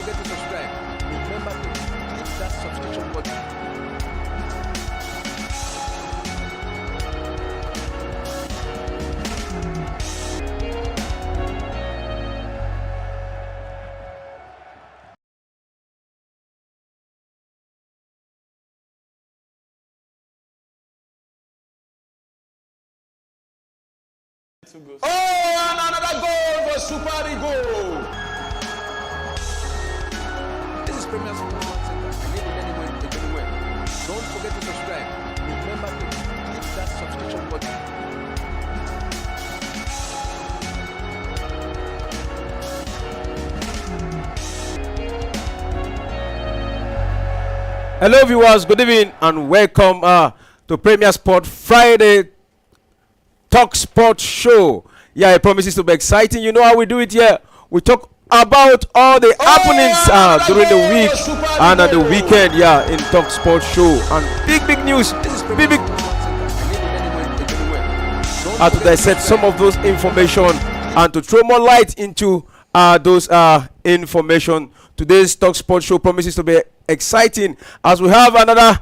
Forget to subscribe. Remember to hit that subscription button. Oh, and another goal for Super Eagle. This is Premier Sports Center. I need it anywhere. Don't forget to subscribe. Remember to hit that subscription button. Hello viewers, good evening and welcome to Premier Sport Friday Talk Sport Show. Yeah, it promises to be exciting. You know how we do it here. We talk about all the happenings during the week and at the weekend, yeah, in Talk Sport Show. And big news, big to dissect some of those information and to throw more light into those information. Today's Talk Sport Show promises to be exciting as we have another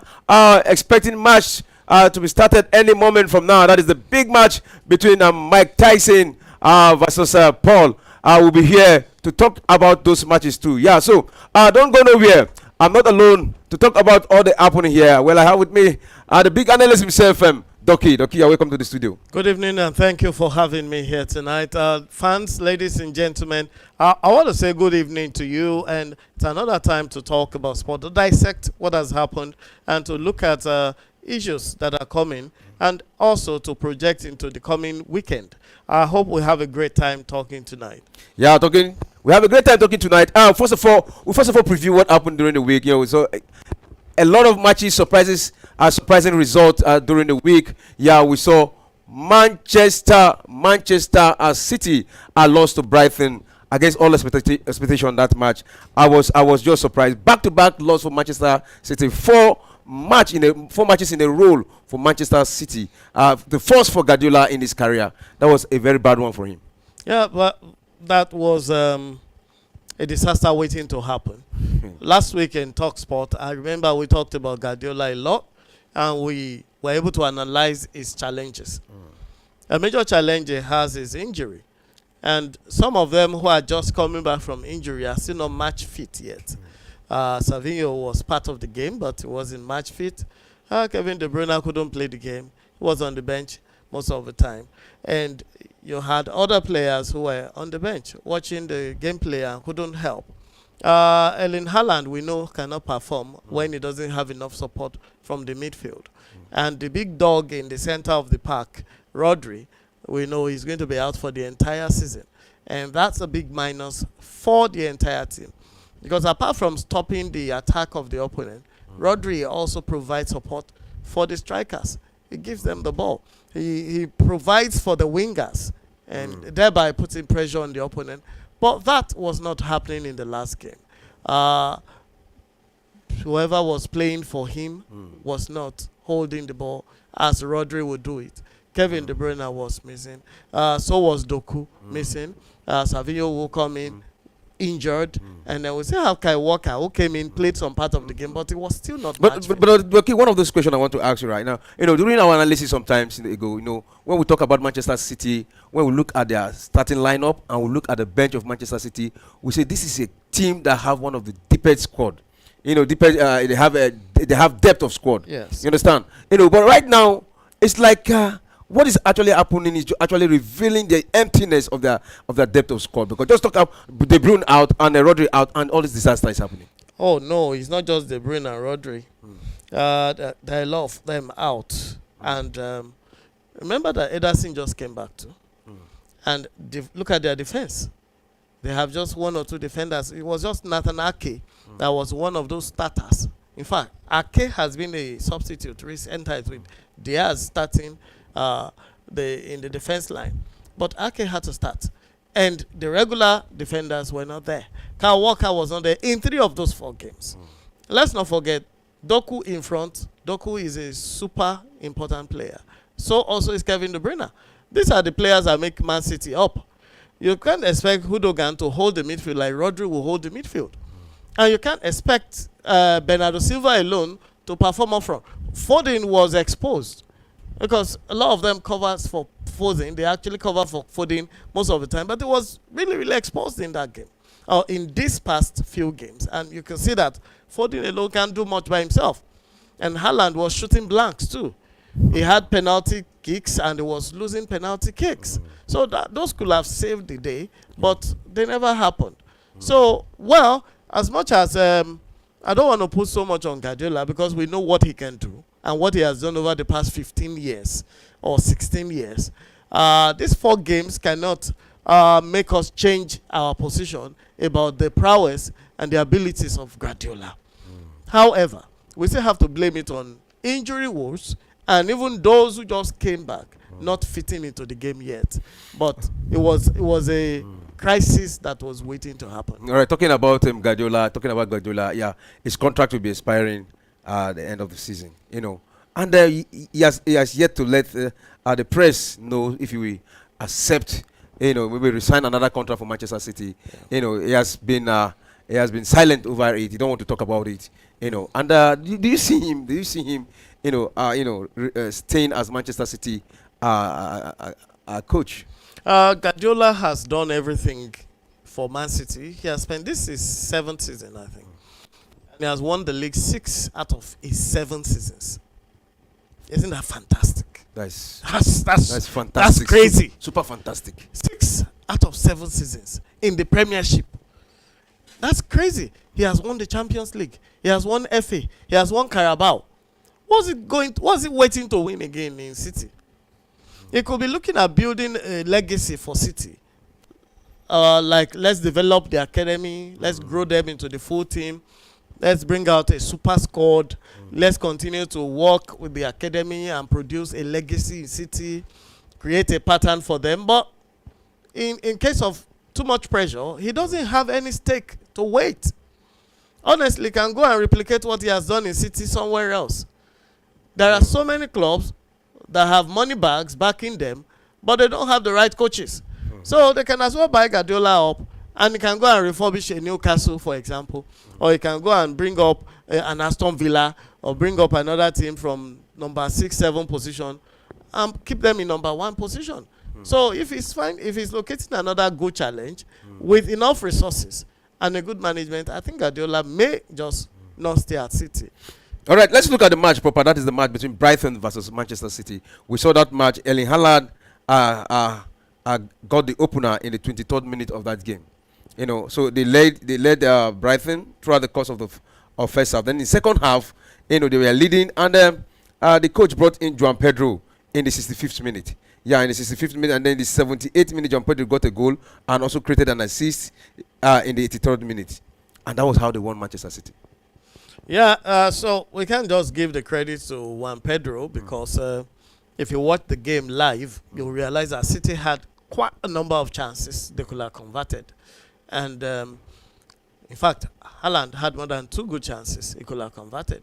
expecting match to be started any moment from now. That is the big match between Mike Tyson versus Paul. We'll be here to talk about those matches too. Yeah, so don't go nowhere. I'm not alone to talk about all the happening here. Well, I have with me the big analyst himself, Doki, welcome to the studio. Good evening and thank you for having me here tonight. Fans, ladies and gentlemen, I want to say good evening to you, and it's another time to talk about sport, to dissect what has happened and to look at issues that are coming and also to project into the coming weekend. I hope we have a great time talking tonight. Yeah, we have a great time talking tonight. First of all, preview what happened during the week. You know, so a lot of matches, surprising results during the week. Yeah, we saw Manchester City lost to Brighton against all expectation that match. I was just surprised. Back-to-back loss for Manchester City. Four matches in a row for Manchester City. The first for Guardiola in his career. That was a very bad one for him. Yeah, but that was a disaster waiting to happen. Last week in Talk Sport, I remember we talked about Guardiola a lot, and we were able to analyze his challenges. A major challenge he has is injury. And some of them who are just coming back from injury are still not match fit yet. Savinho was part of the game, but he wasn't match fit. Kevin De Bruyne couldn't play the game. He was on the bench most of the time. And you had other players who were on the bench watching the gameplay and couldn't help. Erling Haaland, we know, cannot perform when he doesn't have enough support from the midfield. And the big dog in the center of the park, Rodri, we know he's going to be out for the entire season. And that's a big minus for the entire team. Because apart from stopping the attack of the opponent, Rodri also provides support for the strikers. He gives them the ball. He provides for the wingers and thereby putting pressure on the opponent. But that was not happening in the last game. Whoever was playing for him was not holding the ball as Rodri would do it. Kevin De Bruyne was missing. So was Doku missing. Savinho will come in injured, and then we say how Kai Walker, who came in, played some part of the game, but it was still not. But okay, one of those questions I want to ask you right now. You know, during our analysis sometimes ago, you know, when we talk about Manchester City, when we look at their starting lineup and we look at the bench of Manchester City, we say this is a team that have one of the deepest squad. You know, they have depth of squad. Yes. You understand? You know, but right now it's like. What is actually happening is actually revealing the emptiness of their depth of squad, because just talk about De Bruyne out and Rodri out and all this disaster is happening. Oh no, it's not just De Bruyne and Rodri. There are a lot of them out, and remember that Ederson just came back too, and look at their defense. They have just one or two defenders. It was just Nathan Ake that was one of those starters. In fact, Ake has been a substitute recently with Diaz starting in the defense line, but Ake had to start, and the regular defenders were not there. Kyle Walker was not there in 3 of those 4 games. Let's not forget Doku in front. Doku is a super important player. So also is Kevin De Bruyne. These are the players that make Man City up. You can't expect Hudogan to hold the midfield like Rodri will hold the midfield. And you can't expect Bernardo Silva alone to perform up front. Foden was exposed because a lot of them covers for Foden. They actually cover for Foden most of the time, but it was really, really exposed in that game. In these past few games. And you can see that Foden alone can't do much by himself. And Haaland was shooting blanks too. He had penalty kicks and he was losing penalty kicks. So those could have saved the day, but they never happened. So, well, as much as I don't want to put so much on Guardiola because we know what he can do and what he has done over the past 15 years or 16 years. These 4 games cannot make us change our position about the prowess and the abilities of Guardiola. However, we still have to blame it on injury woes and even those who just came back not fitting into the game yet. But it was a crisis that was waiting to happen. All right, talking about Guardiola, yeah, his contract will be expiring at the end of the season, you know. And he has yet to let the press know if he will accept, you know, maybe resign another contract for Manchester City. Yeah. You know, he has been silent over it. He don't want to talk about it. You know, and do you see him? Do you see him? You know, staying as Manchester City coach? Guardiola has done everything for Man City. He has spent this is 7th season, I think. And he has won the league 6 out of his 7 seasons. Isn't that fantastic? That's fantastic. That's crazy. Super fantastic. 6 out of 7 seasons in the Premiership. That's crazy. He has won the Champions League. He has won FA. He has won Carabao. What's it waiting to win again in City? He could be looking at building a legacy for City. Like, let's develop the academy. Let's grow them into the full team. Let's bring out a super squad. Let's continue to work with the academy and produce a legacy in City. Create a pattern for them. But in case of too much pressure, he doesn't have any stake to wait. Honestly, he can go and replicate what he has done in City somewhere else. There are so many clubs that have money bags backing them, but they don't have the right coaches. So they can as well buy Guardiola up, and he can go and refurbish a Newcastle, for example, or he can go and bring up an Aston Villa, or bring up another team from number 6, 7 position, and keep them in number 1 position. So if he's locating another good challenge with enough resources and a good management, I think Guardiola may just not stay at City. All right, let's look at the match proper. That is the match between Brighton versus Manchester City. We saw that match. Erling Haaland got the opener in the 23rd minute of that game. You know, so they led Brighton throughout the course of the first half. Then in the second half, you know, they were leading, and the coach brought in João Pedro in the 65th minute. Yeah, in the 65th minute, and then in the 78th minute, João Pedro got a goal and also created an assist in the 83rd minute. And that was how they won Manchester City. Yeah, so we can't just give the credit to Juan Pedro because if you watch the game live, you'll realize that City had quite a number of chances they could have converted. And in fact, Haaland had more than 2 good chances he could have converted.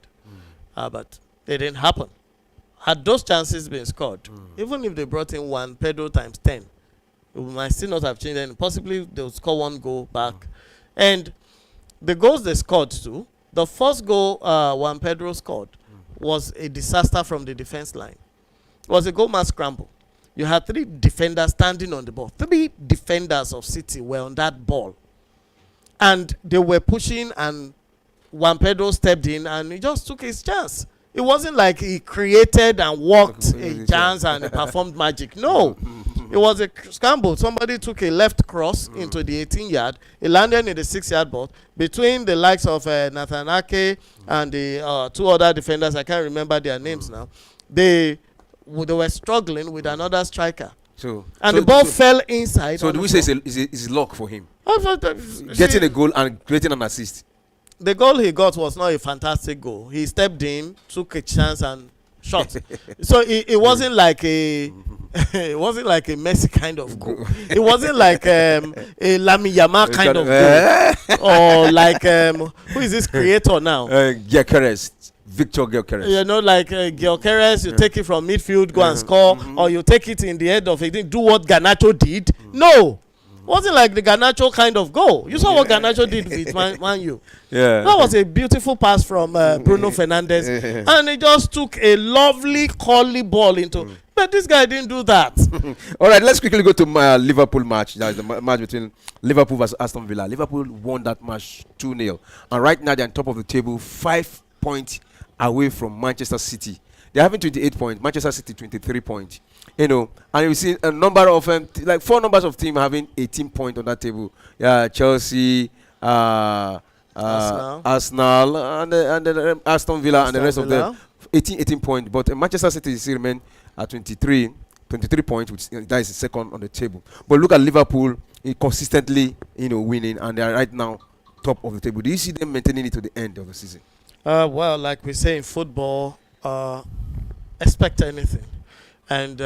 But they didn't happen. Had those chances been scored, even if they brought in Juan Pedro times 10, we might still not have changed anything. Possibly they'll score 1 goal back. And the goals they scored too, the first goal Juan Pedro scored was a disaster from the defense line. It was a goal mass scramble. You had 3 defenders standing on the ball. 3 defenders of City were on that ball. And they were pushing, and Juan Pedro stepped in and he just took his chance. It wasn't like he created and worked a chance and he performed magic. No. It was a scramble. Somebody took a left cross into the 18-yard. It landed in the 6-yard box between the likes of Nathan Ake and the 2 other defenders. I can't remember their names now. They were struggling with another striker. The ball fell inside. So do we say it's luck for him? Getting a goal and creating an assist. The goal he got was not a fantastic goal. He stepped in, took a chance and shot. So it wasn't like a it wasn't like a Messi kind of goal. It wasn't like a Lamine Yamal kind of goal. Or like who is this creator now? Victor Gyökeres. You know, like Gyökeres, you take it from midfield, go and score, or you take it in the head of it, do what Garnacho did. No. Wasn't like the Garnacho kind of goal. You saw what Garnacho did with Man U. Yeah. That was a beautiful pass from Bruno Fernandes, and he just took a lovely curly ball into. But this guy didn't do that. All right, let's quickly go to Liverpool match. That is the match between Liverpool versus Aston Villa. Liverpool won that match 2-0, and right now they're on top of the table, 5 points away from Manchester City. They're having 28 points. Manchester City 23 points. You know, and you see a number of like 4 numbers of teams having 18 points on that table. Yeah, Chelsea, Arsenal, and the Aston Villa, and the rest of them 18 points. But Manchester City still remain at 23 points, which that is the second on the table. But look at Liverpool, consistently, winning, and they are right now top of the table. Do you see them maintaining it to the end of the season? Well, like we say in football, expect anything. And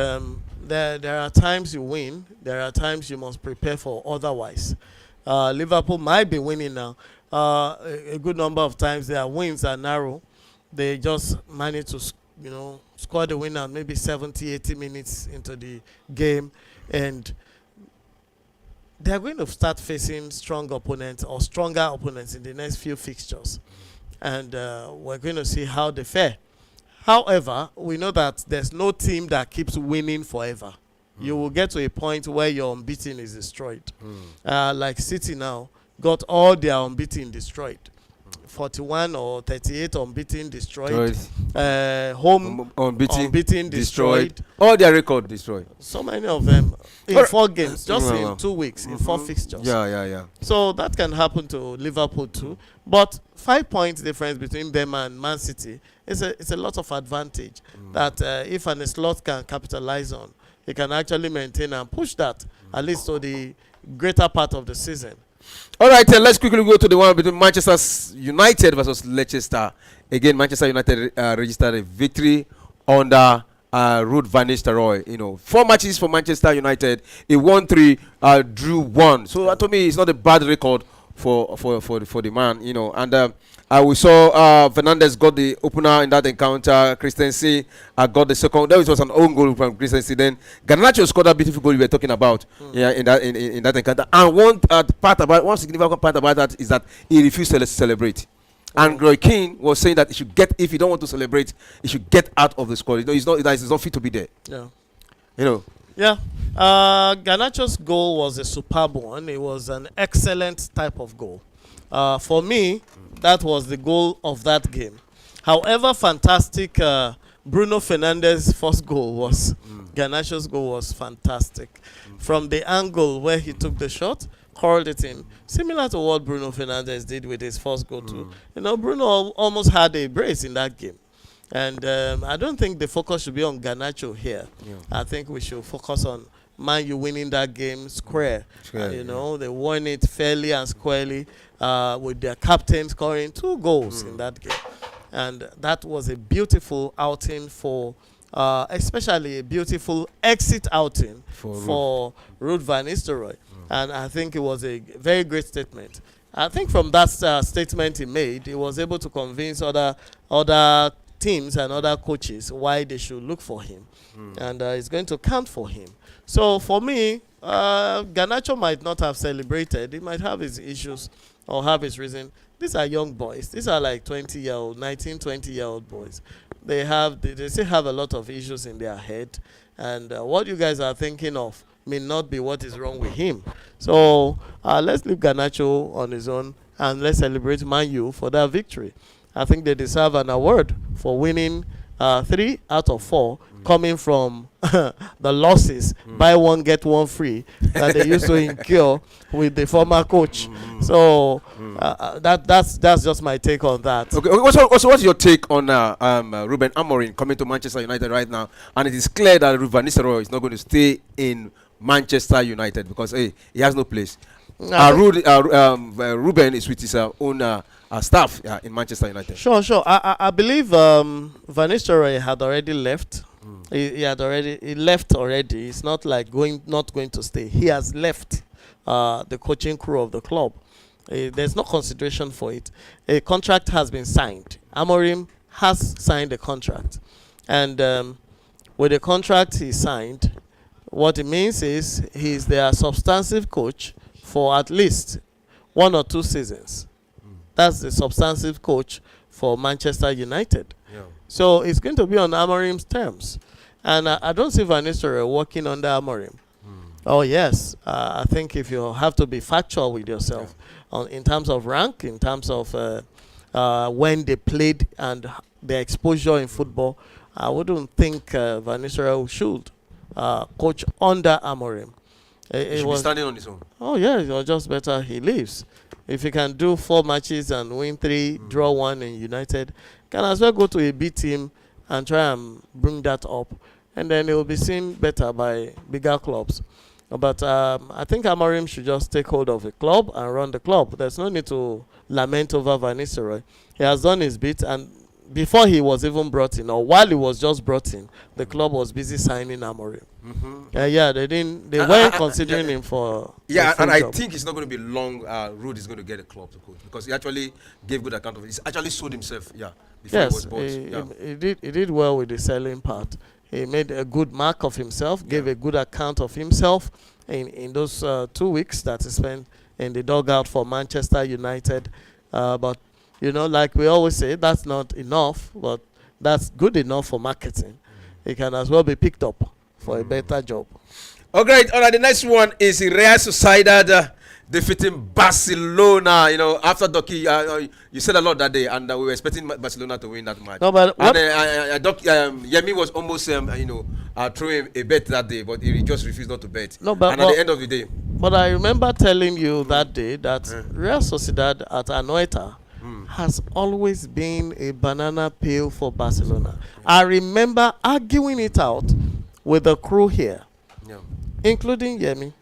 there are times you win, there are times you must prepare for otherwise. Liverpool might be winning now. A good number of times their wins are narrow. They just manage to, score the winner maybe 70, 80 minutes into the game. And they're going to start facing strong opponents or stronger opponents in the next few fixtures. And we're going to see how they fare. However, we know that there's no team that keeps winning forever. You will get to a point where your unbeaten is destroyed. Like City now got all their unbeaten destroyed. 41 or 38 unbeaten destroyed. Home unbeaten destroyed. All their record destroyed. So many of them in 4 games, just in 2 weeks, in 4 fixtures. Yeah. So that can happen to Liverpool too. But 5 points difference between them and Man City is a lot of advantage that if an slot can capitalize on, he can actually maintain and push that at least to the greater part of the season. All right, let's quickly go to the one between Manchester United versus Leicester. Again, Manchester United registered a victory under Ruud van Nistelrooy. 4 matches for Manchester United. He won 3, drew 1. So to me, it's not a bad record for the man. And we saw Fernandes got the opener in that encounter. Christensen got the second. That was an own goal from Christensen. Then Garnacho scored that beautiful goal we were talking about. In that encounter. And one significant part about that is that he refused to celebrate. And Roy Keane was saying that if you don't want to celebrate, he should get out of the squad. He's not fit to be there. Yeah. Yeah. Garnacho's goal was a superb one. It was an excellent type of goal. For me, that was the goal of that game. However fantastic Bruno Fernandes' first goal was, Garnacho's goal was fantastic. From the angle where he took the shot, curled it in, similar to what Bruno Fernandes did with his first goal too. Bruno almost had a brace in that game. And I don't think the focus should be on Garnacho here. I think we should focus on Man U winning that game square. They won it fairly and squarely with their captain scoring 2 goals in that game. And that was a beautiful outing for, especially a beautiful exit outing for Ruud van Nistelrooy. And I think it was a very great statement. I think from that statement he made, he was able to convince other teams and other coaches why they should look for him. And it's going to count for him. So for me, Garnacho might not have celebrated. He might have his issues or have his reason. These are young boys. These are like 20-year-old, 19, 20-year-old boys. They still have a lot of issues in their head. And what you guys are thinking of may not be what is wrong with him. So let's leave Garnacho on his own and let's celebrate Man U for that victory. I think they deserve an award for winning 3 out of 4 coming from the losses, buy one get one free that they used to incur with the former coach. So that's just my take on that. Okay. What's your take on Ruben Amorim coming to Manchester United right now? And it is clear that Ruud van Nistelrooy is not going to stay in Manchester United because he has no place. Ruben is with his own staff in Manchester United. Sure. I believe Van Nistelrooy had already left. He left already. It's not like not going to stay. He has left the coaching crew of the club. There's no consideration for it. A contract has been signed. Amorim has signed a contract, and with the contract he signed, What it means is he's their substantive coach for at least 1 or 2 seasons. That's the substantive coach for Manchester United. Yeah. So it's going to be on Amorim's terms. And I don't see Van Nistelrooy working under Amorim. Oh, yes. I think if you have to be factual with yourself in terms of rank, in terms of when they played and their exposure in football, I wouldn't think Van Nistelrooy should coach under Amorim. He should be standing on his own. Oh, yeah, it was just better he leaves. If he can do 4 matches and win 3, draw 1 in United, can as well go to a B team and try and bring that up. And then it will be seen better by bigger clubs. But I think Amorim should just take hold of the club and run the club. There's no need to lament over Van Nistelrooy. He has done his bit, and before he was even brought in, or while he was just brought in, the club was busy signing Amorim. They weren't considering him for. Yeah, and I job. think it's not going to be long road is going to get a club to coach, because he actually gave good account of it. He's actually sold himself. Yeah. Before he was bought. He did well with the selling part. He made a good mark of himself, gave a good account of himself in those 2 weeks that he spent in the dugout for Manchester United. But, like we always say, that's not enough, but that's good enough for marketing. He can as well be picked up for a better job. Okay, all right, the next one is Real Sociedad defeating Barcelona. After Doki, you said a lot that day, and we were expecting Barcelona to win that match. No, but Yemi was almost, throwing a bet that day, but he just refused not to bet. No, but and at the end of the day. But I remember telling you that day that Real Sociedad at Anoeta has always been a banana peel for Barcelona. I remember arguing it out with the crew here, including Yemi,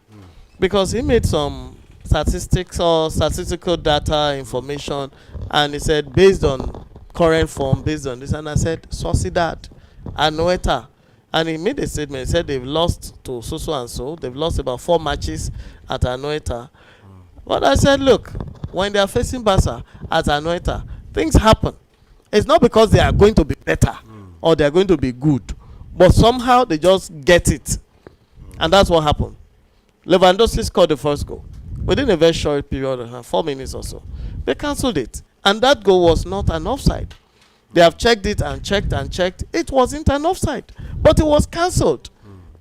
because he made some statistical data information, and he said based on current form, based on this, and I said Sociedad, Anoeta, and he made a statement. He said they've lost to so and so. They've lost about 4 matches at Anoeta. But I said, look, when they are facing Barca at Anoeta, things happen. It's not because they are going to be better or they are going to be good, but somehow they just get it, and that's what happened. Lewandowski scored the first goal within a very short period of 4 minutes or so. They cancelled it, and that goal was not an offside. They have checked it and checked and checked. It wasn't an offside, but it was cancelled,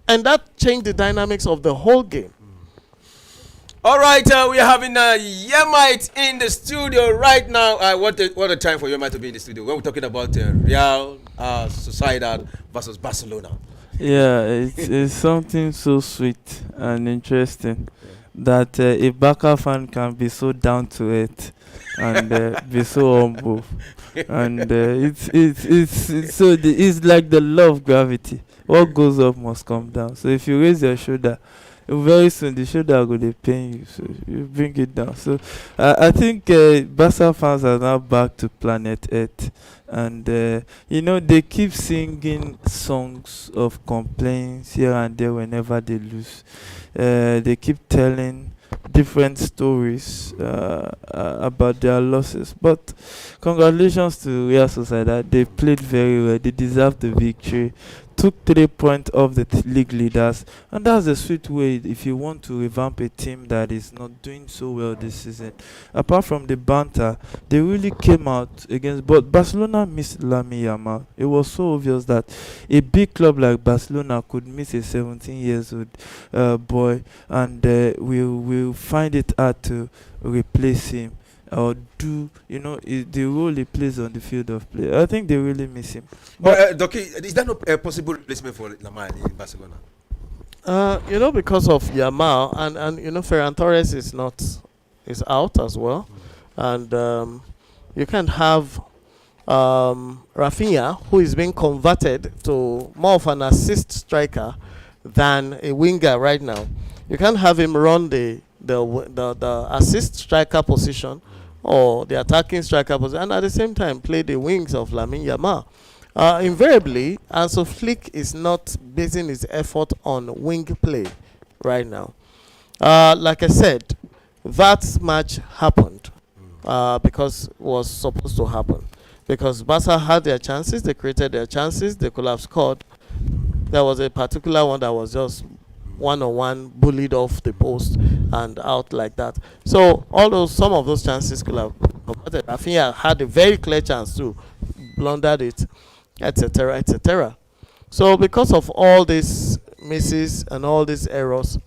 and that changed the dynamics of the whole game. All right, we are having Yemite in the studio right now. What a time for Yemite to be in the studio when we're talking about Real Sociedad versus Barcelona. Yeah, it's something so sweet and interesting that a Barca fan can be so down to earth and be so humble, and it's like the law of gravity. What goes up must come down. So if you raise your shoulder, very soon the shoulder will be pain you, so you bring it down. So I think Barca fans are now back to planet Earth, and they keep singing songs of complaints here and there whenever they lose. They keep telling different stories about their losses, but congratulations to Real Sociedad. They played very well. They deserved the victory, took 3 points off the league leaders, and that's a sweet way if you want to revamp a team that is not doing so well this season. Apart from the banter, they really came out against, but Barcelona missed Lamine Yamal. It was so obvious that a big club like Barcelona could miss a 17-year-old boy, and will find it hard to replace him or do the role he plays on the field of play. I think they really miss him. But Doki, is that not a possible replacement for Lamine in Barcelona? Because of Yamal and Ferran Torres is out as well, and you can't have Rafinha, who is being converted to more of an assist striker than a winger right now. You can't have him run the assist striker position or the attacking striker position, and at the same time play the wings of Lamine Yamal. Invariably, Hansi Flick is not basing his effort on wing play right now. Like I said, that match happened because it was supposed to happen. Because Barca had their chances, they created their chances, they could have scored. There was a particular one that was just one-on-one, bullied off the post and out like that. So some of those chances could have converted. Rafinha had a very clear chance to blundered it, etc., etc. So because of all these misses and all these errors,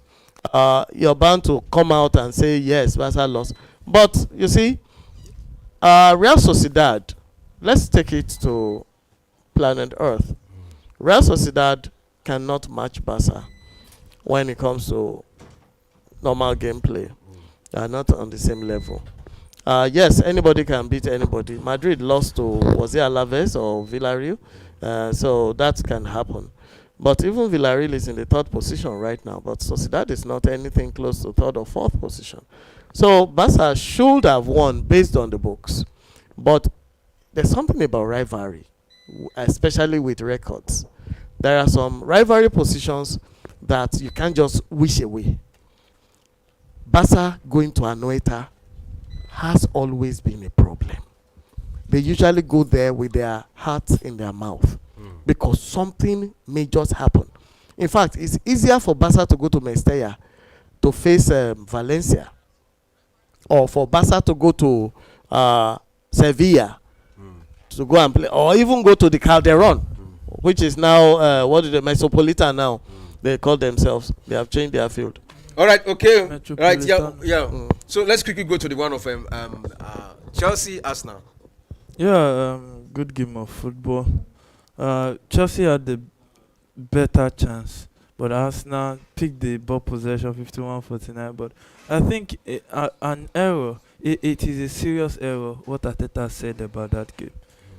you're bound to come out and say yes, Barca lost. But you see, Real Sociedad, let's take it to planet Earth. Real Sociedad cannot match Barca when it comes to normal gameplay. They are not on the same level. Yes, anybody can beat anybody. Madrid lost to, was it Alaves or Villarreal? So that can happen. But even Villarreal is in the third position right now. But Sociedad is not anything close to third or fourth position. So Barca should have won based on the books. But there's something about rivalry, especially with records. There are some rivalry positions that you can't just wish away. Barca going to Anoeta has always been a problem. They usually go there with their hearts in their mouth because something may just happen. In fact, it's easier for Barca to go to Mestalla to face Valencia, or for Barca to go to Sevilla to go and play, or even go to the Calderon, which is now what is the Metropolitan now? They call themselves. They have changed their field. All right, okay. Right, yeah. So let's quickly go to the one of Chelsea Arsenal. Yeah, good game of football. Chelsea had the better chance, but Arsenal picked the ball possession 51-49. But I think an error. It is a serious error what Arteta said about that game.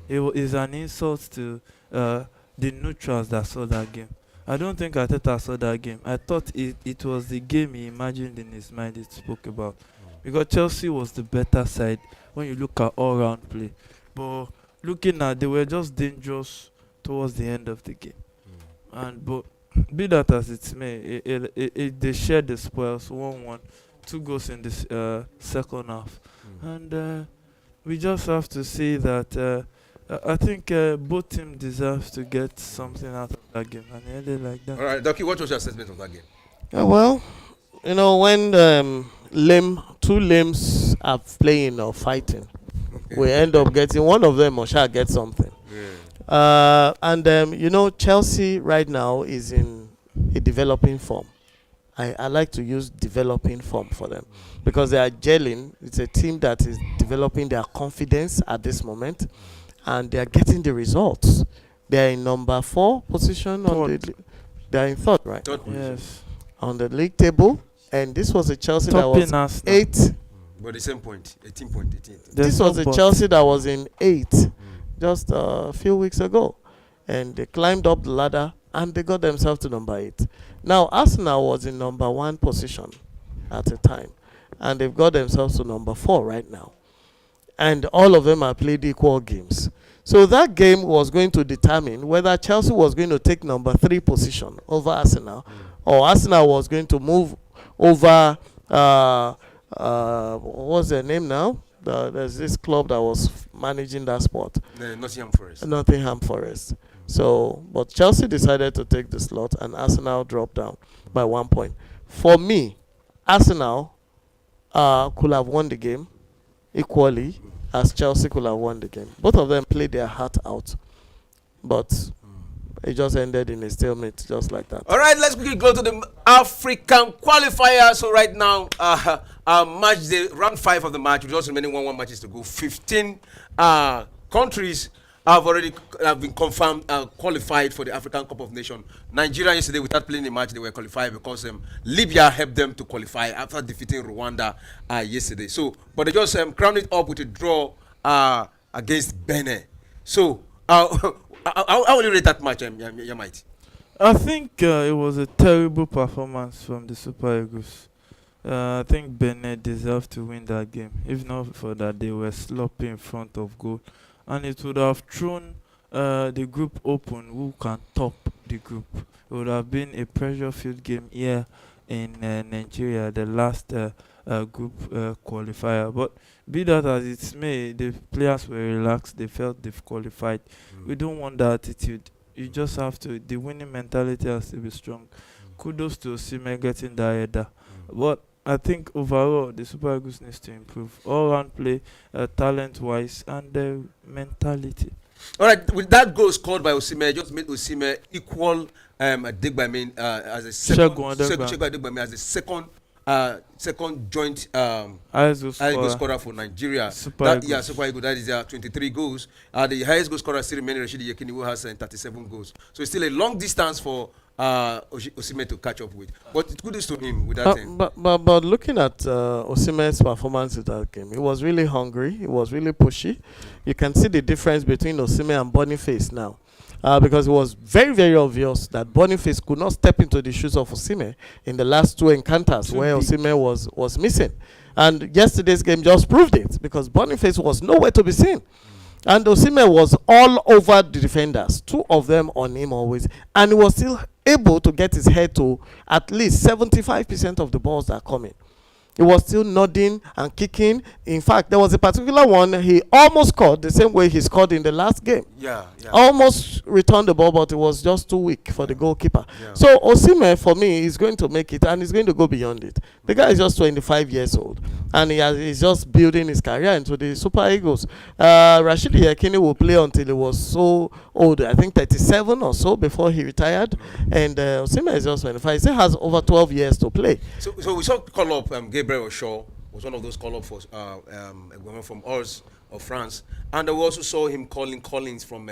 It is an insult to the neutrals that saw that game. I don't think Arteta saw that game. I thought it was the game he imagined in his mind he spoke about. Because Chelsea was the better side when you look at all-round play. But looking at, they were just dangerous towards the end of the game. But be that as it may, they shared the spoils, 1-1, 2 goals in the second half. And we just have to say that I think both teams deserve to get something out of that game, and it ended like that. All right, Ducky, what was your assessment of that game? Well, you know, when two lames are playing or fighting, we end up getting one of them or shall get something. You know, Chelsea right now is in a developing form. I like to use developing form for them because they are gelling. It's a team that is developing their confidence at this moment. And they are getting the results. They are in number 4 position they are in third, right? Third position. Yes. On the league table. And this was a Chelsea that was 8. But the same point, 18 point, 18. This was a Chelsea that was in 8 just a few weeks ago. And they climbed up the ladder and they got themselves to number 8. Now, Arsenal was in number 1 position at the time. And they've got themselves to number 4 right now. And all of them have played equal games. So that game was going to determine whether Chelsea was going to take number 3 position over Arsenal, or Arsenal was going to move over, what's their name now? There's this club that was managing that spot. Nottingham Forest. So, but Chelsea decided to take the slot and Arsenal dropped down by 1 point. For me, Arsenal could have won the game equally as Chelsea could have won the game. Both of them played their heart out, but it just ended in a stalemate, just like that. All right, let's quickly go to the African qualifier. So right now, match day, round 5 of the match, with just remaining 1 matches to go. 15 countries have been confirmed qualified for the African Cup of Nations. Nigeria yesterday, without playing a match, they were qualified because Libya helped them to qualify after defeating Rwanda yesterday. So, but they just crowned it up with a draw against Benin. So, how will you rate that match, Yamite? I think it was a terrible performance from the Super Eagles. I think Benin deserved to win that game. If not for that, they were sloppy in front of goal. And it would have thrown the group open who can top the group. It would have been a pressure-filled game here in Nigeria, the last group qualifier. But be that as it may, the players were relaxed. They felt they've qualified. We don't want that attitude. You just have to, the winning mentality has to be strong. kudos to Osimhen getting that header. But I think overall the Super Eagles needs to improve all round play, talent-wise, and mentality. All right, with that goal scored by Osimhen, just made Osimhen equal Adegbami as a second. Segun Adegbami as a second joint Highest goal scorer for Nigeria. Super Eagles. That is 23 goals. The highest goal scorer still remains Rashidi Yekini, who has 37 goals. So it's still a long distance for Osimhen to catch up with. But it's kudos to him with that thing. But looking at Osimhen's performance in that game, he was really hungry. He was really pushy. You can see the difference between Osimhen and Boniface now. Because it was very, very obvious that Boniface could not step into the shoes of Osimhen in the last two encounters where Osimhen was missing. And yesterday's game just proved it, because Boniface was nowhere to be seen. And Osimhen was all over the defenders, two of them on him always, and he was still able to get his head to at least 75% of the balls that are coming. He was still nodding and kicking. In fact, there was a particular one he almost scored the same way he scored in the last game. Almost returned the ball, but it was just too weak for the goalkeeper. So Osimhen, for me, is going to make it, and he's going to go beyond it. The guy is just 25 years old, and he's just building his career into the Super Eagles. Rashidi Yekini will play until he was so old, I think 37 or so, before he retired. And Osimhen is just 25. He still has over 12 years to play. So we saw call up Gabriel Oshaw was one of those call up for from us of France, and we also saw him calling Collins from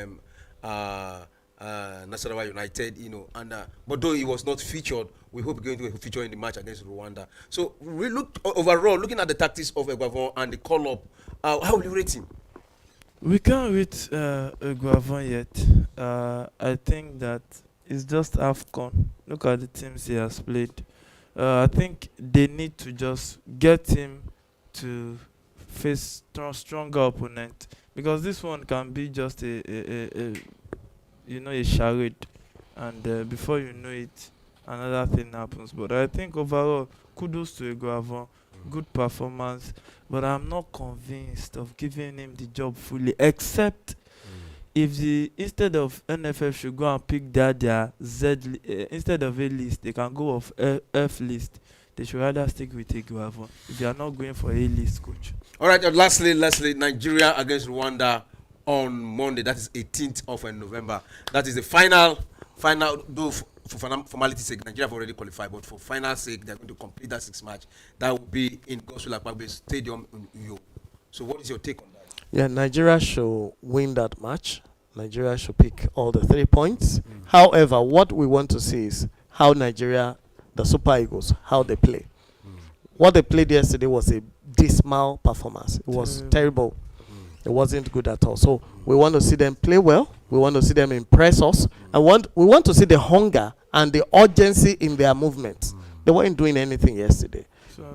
Nasarawa United, and but though he was not featured, we hope he's going to feature in the match against Rwanda. So we look overall, looking at the tactics of Eguavon and the call up, how will you rate him? We can't rate Eguavon yet. I think that it's just AFCON. Look at the teams he has played. I think they need to just get him to face stronger opponent, because this one can be just a charade, and before you know it, another thing happens. But I think overall, kudos to Eguavon, good performance, but I'm not convinced of giving him the job fully, except if instead of NFF should go and pick their Z instead of A list, they can go off F list. They should rather stick with Eguavon if they are not going for A list, coach. All right, lastly, Nigeria against Rwanda on Monday. That is 18th of November. That is the final. Though for formality's sake, Nigeria have already qualified, but for final sake, they're going to complete that 6 match. That will be in Gospel Akpabbe Stadium in Uyo. So, what is your take on that? Yeah, Nigeria should win that match. Nigeria should pick all the 3 points. However, what we want to see is how Nigeria, the Super Eagles, how they play. What they played yesterday was a dismal performance. It was terrible. It wasn't good at all. So we want to see them play well. We want to see them impress us. And we want to see the hunger and the urgency in their movements. They weren't doing anything yesterday.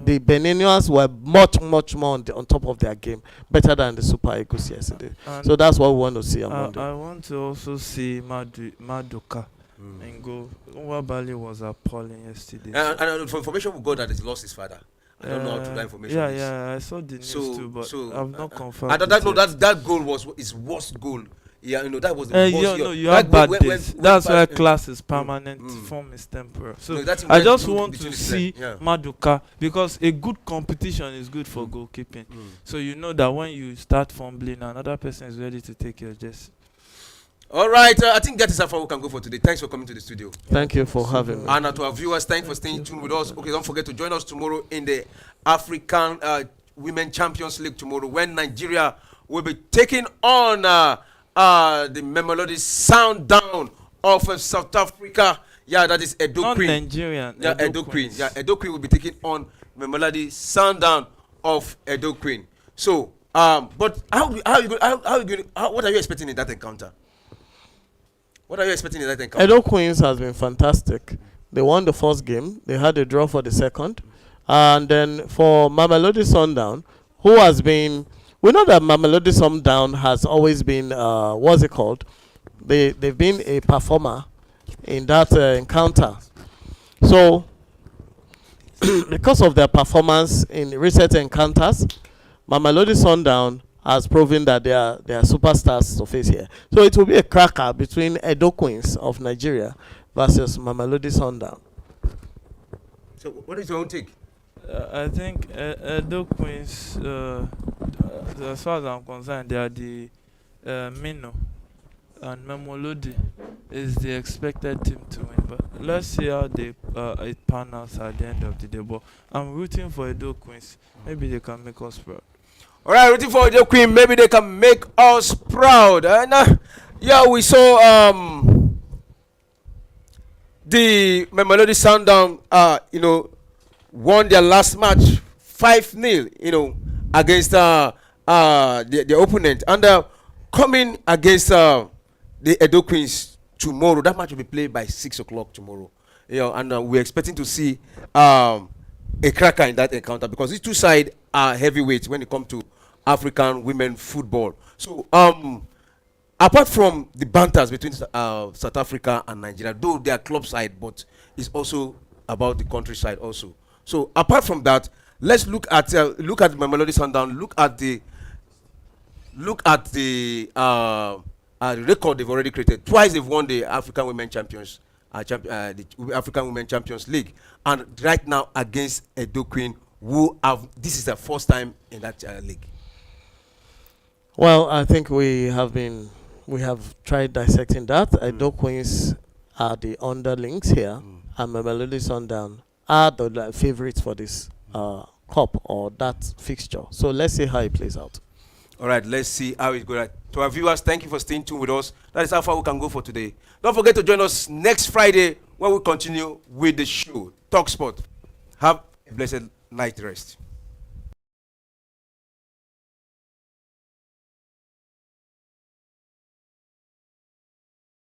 The Beninians were much, much more on top of their game, better than the Super Eagles yesterday. So that's what we want to see on Monday. I want to also see Maduka and go. Nwabali was appalling yesterday. And for information, we got that he lost his father. I don't know how to that information. I saw the news too, but I've not confirmed. That goal was his worst goal. Yeah, that was the worst. You have bad days. That's why class is permanent, form is temporary. So I just want to see Maduka, because a good competition is good for goalkeeping. So you know that when you start fumbling, another person is ready to take your jersey. All right, I think that is how far we can go for today. Thanks for coming to the studio. Thank you for having me. And to our viewers, thanks for staying tuned with us. Okay, don't forget to join us tomorrow in the African Women Champions League tomorrow, when Nigeria will be taking on the Mamelodi Sundown of South Africa. Yeah, that is Edo Not Queen. Nigerian. Yeah, Edo Queen. Yeah, Edo Queen will be taking on Mamelodi Sundown of Edo Queen. So, but what are you expecting in that encounter? What are you expecting in that encounter? Edo Queens has been fantastic. They won the first game. They had a draw for the second. And then for Mamelodi Sundown, who has been... We know that Mamelodi Sundown has always been... what's it called? They've been a performer in that encounter. So, because of their performance in recent encounters, Mamelodi Sundown has proven that they are superstars to face here. So it will be a cracker between Edo Queens of Nigeria versus Mamelodi Sundown. So what is your own take? I think Edo Queens, as far as I'm concerned, they are the Mino, and Memolodi is the expected team to win. But let's see how it pans out at the end of the day. But I'm rooting for Edo Queens. Maybe they can make us proud. All right, rooting for the Queen. Maybe they can make us proud. And yeah, we saw the Mamelodi Sundown. Won their last match 5-0. Against their opponent, and coming against the Edo Queens tomorrow. That match will be played by 6 o'clock tomorrow. And we're expecting to see a cracker in that encounter because these two sides are heavyweights when it comes to African women football. So apart from the banters between South Africa and Nigeria, though they are club side, but it's also about the countryside also. So apart from that, let's look at Mamelodi Sundown. Look at the record they've already created. Twice they've won the African Women Champions, the African Women Champions League, and right now against Edo Queen, this is their first time in that league. Well, I think we have tried dissecting that. Edo Queens are the underlings here, and Mamelodi Sundown are the favorites for this cup or that fixture. So let's see how it plays out. All right, let's see how it goes. To our viewers, thank you for staying tuned with us. That is how far we can go for today. Don't forget to join us next Friday when we continue with the show, Talk Sport. Have a blessed night rest.